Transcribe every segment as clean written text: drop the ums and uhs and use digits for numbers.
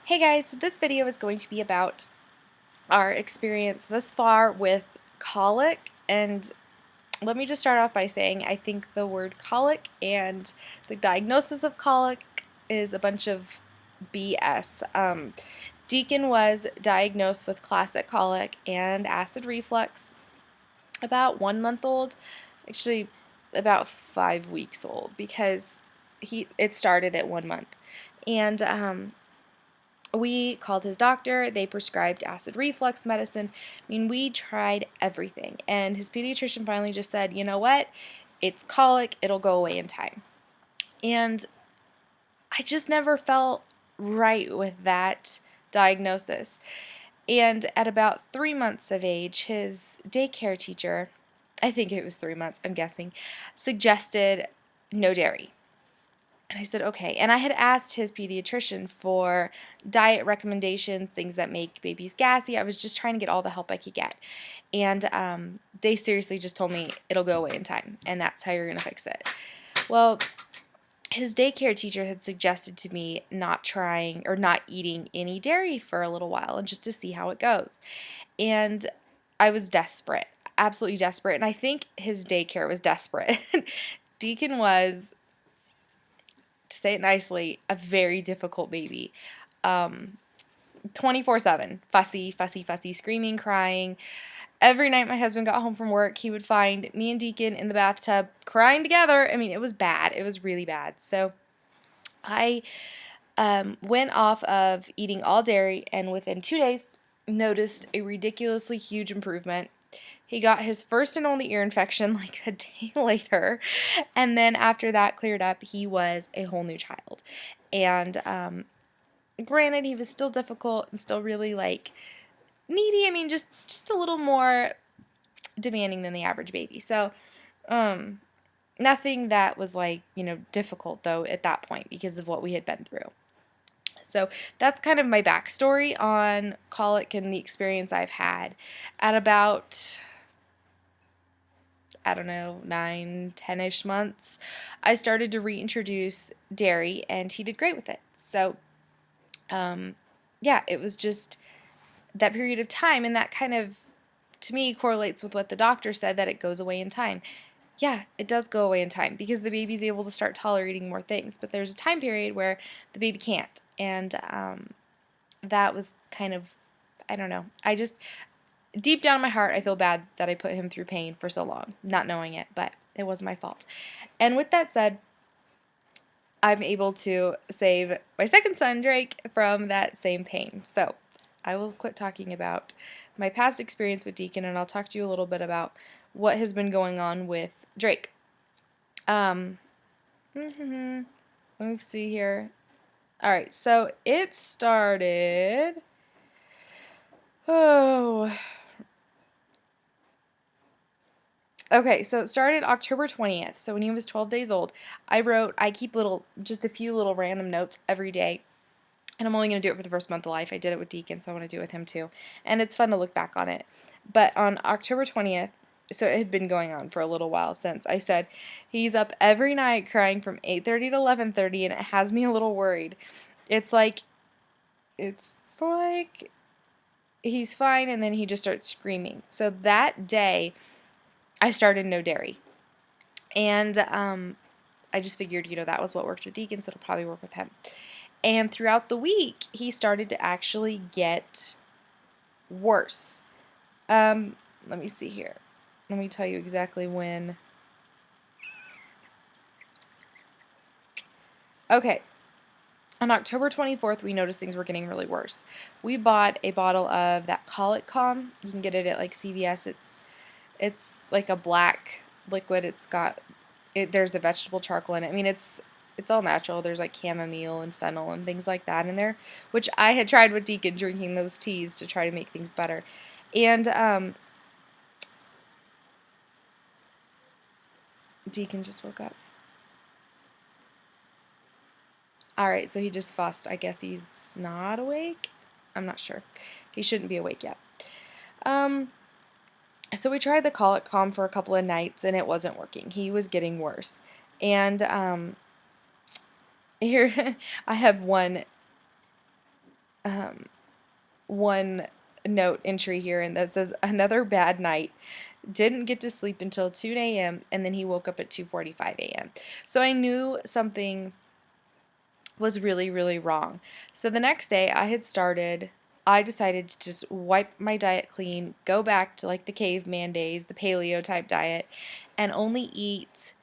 Hey guys, so this video is going to be about our experience thus far with colic, and let me just start off by saying I think the word colic and the diagnosis of colic is a bunch of BS. Deacon was diagnosed with classic colic and acid reflux about 1 month old, actually about 5 weeks old, because it started at 1 month. And we called his doctor. They prescribed acid reflux medicine. I mean, we tried everything. And his pediatrician finally just said, you know what? It's colic. It'll go away in time. And I just never felt right with that diagnosis. And at about 3 months of age, his daycare teacher, I think it was 3 months, I'm guessing, suggested no dairy. And I said, okay. And I had asked his pediatrician for diet recommendations, things that make babies gassy. I was just trying to get all the help I could get. And they seriously just told me it'll go away in time, and that's how you're going to fix it. Well, his daycare teacher had suggested to me not trying or not eating any dairy for a little while and just to see how it goes. And I was desperate, absolutely desperate. And I think his daycare was desperate. Deacon was, to say it nicely, a very difficult baby. 24/7, fussy, fussy, fussy, screaming, crying. Every night my husband got home from work, he would find me and Deacon in the bathtub crying together. I mean, it was bad. It was really bad. So I went off of eating all dairy, and within 2 days noticed a ridiculously huge improvement. He got his first and only ear infection like a day later, and then after that cleared up, he was a whole new child. And granted, he was still difficult and still really needy. I mean, just a little more demanding than the average baby. So, nothing that was difficult though at that point because of what we had been through. So that's kind of my backstory on colic and the experience I've had. At about, I don't know, 9, 10-ish months, I started to reintroduce dairy, and he did great with it. So, yeah, it was just that period of time, and that kind of, to me, correlates with what the doctor said, that it goes away in time. Yeah, it does go away in time because the baby's able to start tolerating more things, but there's a time period where the baby can't, and that was kind of, I don't know, I just, deep down in my heart, I feel bad that I put him through pain for so long, not knowing it, but it wasn't my fault. And with that said, I'm able to save my second son, Drake, from that same pain. So I will quit talking about my past experience with Deacon, and I'll talk to you a little bit about what has been going on with Drake. Let me see here. All right, so it started, okay, so it started October 20th. So when he was 12 days old, I keep just a few little random notes every day. And I'm only going to do it for the first month of life. I did it with Deacon, so I want to do it with him too. And it's fun to look back on it. But on October 20th, so it had been going on for a little while since, I said, he's up every night crying from 8:30 to 11:30, and it has me a little worried. It's like he's fine, and then he just starts screaming. So that day, I started no dairy. And I just figured, that was what worked with Deacon, so it'll probably work with him. And throughout the week, he started to actually get worse. Let me see here. Let me tell you exactly when. Okay. On October 24th, we noticed things were getting really worse. We bought a bottle of that Colic calm. You can get it at CVS. It's like a black liquid. There's the vegetable charcoal in it. I mean, it's all natural. There's chamomile and fennel and things like that in there, which I had tried with Deacon, drinking those teas to try to make things better. And Deacon just woke up. Alright, so he just fussed. I guess he's not awake? I'm not sure. He shouldn't be awake yet. So we tried the Colic calm for a couple of nights, and it wasn't working. He was getting worse. And here I have one one note entry here, and that says another bad night. Didn't get to sleep until 2 a.m. and then he woke up at 2:45 a.m. So I knew something was really, really wrong. So the next day I decided to just wipe my diet clean, go back to like the caveman days, the paleo type diet, and only eat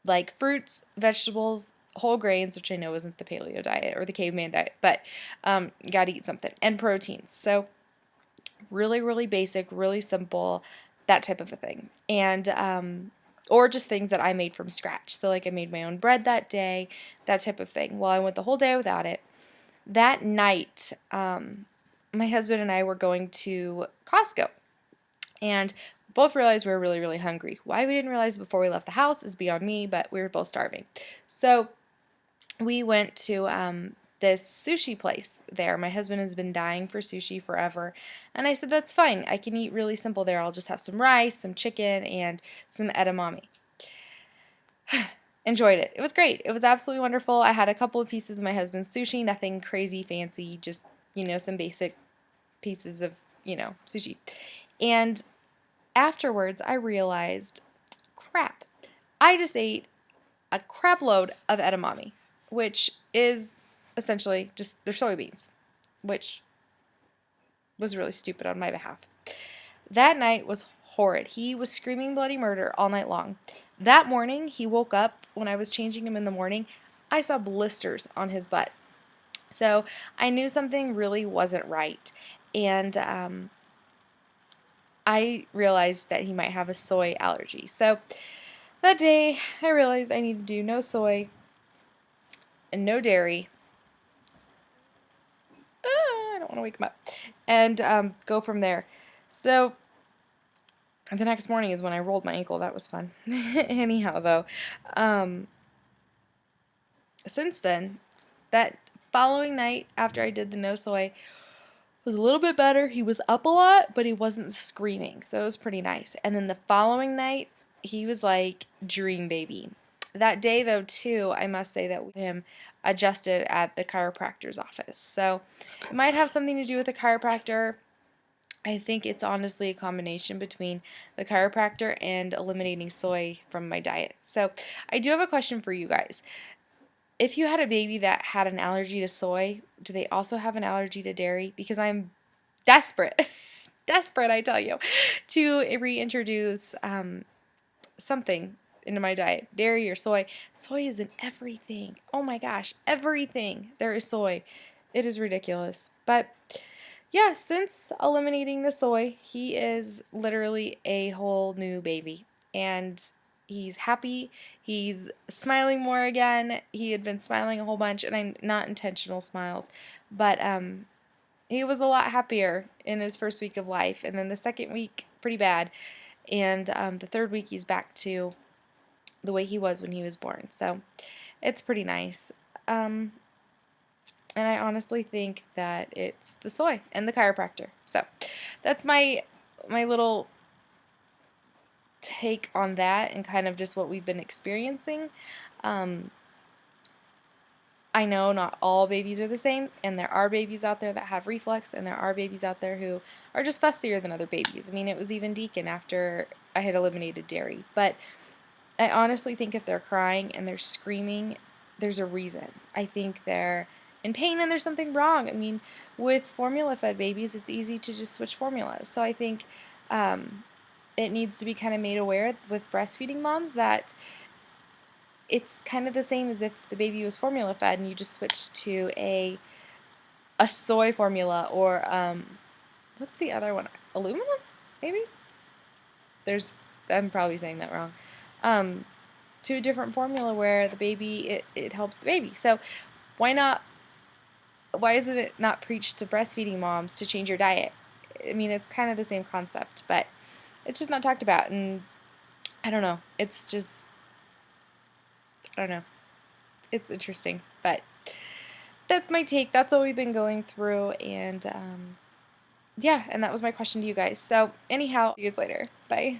like fruits, vegetables, whole grains, which I know isn't the paleo diet or the caveman diet, but gotta eat something, and proteins. So really, really basic, really simple, that type of a thing. And or just things that I made from scratch. So like I made my own bread that day, that type of thing. Well, I went the whole day without it. That night, my husband and I were going to Costco, and both realized we were really, really hungry. Why we didn't realize before we left the house is beyond me, but we were both starving. So we went to this sushi place there. My husband has been dying for sushi forever, and I said, that's fine. I can eat really simple there. I'll just have some rice, some chicken, and some edamame. Enjoyed it. It was great. It was absolutely wonderful. I had a couple of pieces of my husband's sushi, nothing crazy fancy, just, some basic pieces of, sushi. And afterwards, I realized, crap, I just ate a crap load of edamame, which is essentially just their soybeans, which was really stupid on my behalf. That night was horrid. He was screaming bloody murder all night long. That morning, he woke up, when I was changing him in the morning, I saw blisters on his butt. So I knew something really wasn't right. And I realized that he might have a soy allergy. So that day, I realized I need to do no soy and no dairy. I don't want to wake him up. And go from there. So the next morning is when I rolled my ankle. That was fun. Anyhow, though, since then, that following night after I did the no soy was a little bit better. He was up a lot, but he wasn't screaming, so it was pretty nice. And then the following night, he was like dream baby. That day, though, too, I must say that him adjusted at the chiropractor's office. So it might have something to do with the chiropractor. I think it's honestly a combination between the chiropractor and eliminating soy from my diet. So I do have a question for you guys. If you had a baby that had an allergy to soy, do they also have an allergy to dairy? Because I'm desperate, desperate, I tell you, to reintroduce something into my diet. Dairy or soy. Soy is in everything. Oh my gosh, everything there is soy. It is ridiculous. But yeah, since eliminating the soy, he is literally a whole new baby. And he's happy. He's smiling more again. He had been smiling a whole bunch, and not intentional smiles. But he was a lot happier in his first week of life. And then the second week, pretty bad. And the third week, he's back to the way he was when he was born. So it's pretty nice. And I honestly think that it's the soy and the chiropractor. So that's my little take on that and kind of just what we've been experiencing. I know not all babies are the same, and there are babies out there that have reflux, and there are babies out there who are just fussier than other babies. I mean, it was even Deacon after I had eliminated dairy. But I honestly think if they're crying and they're screaming, there's a reason. I think they're in pain and there's something wrong. I mean, with formula-fed babies, it's easy to just switch formulas. So I think it needs to be kind of made aware with breastfeeding moms that it's kind of the same as if the baby was formula-fed and you just switched to a soy formula or what's the other one? Aluminum, maybe? I'm probably saying that wrong. To a different formula where the baby, it helps the baby. So why isn't it not preached to breastfeeding moms to change your diet? I mean, it's kind of the same concept, but it's just not talked about, and I don't know. It's just, I don't know. It's interesting, but that's my take. That's what we've been going through, and yeah, and that was my question to you guys. So anyhow, see you guys later. Bye.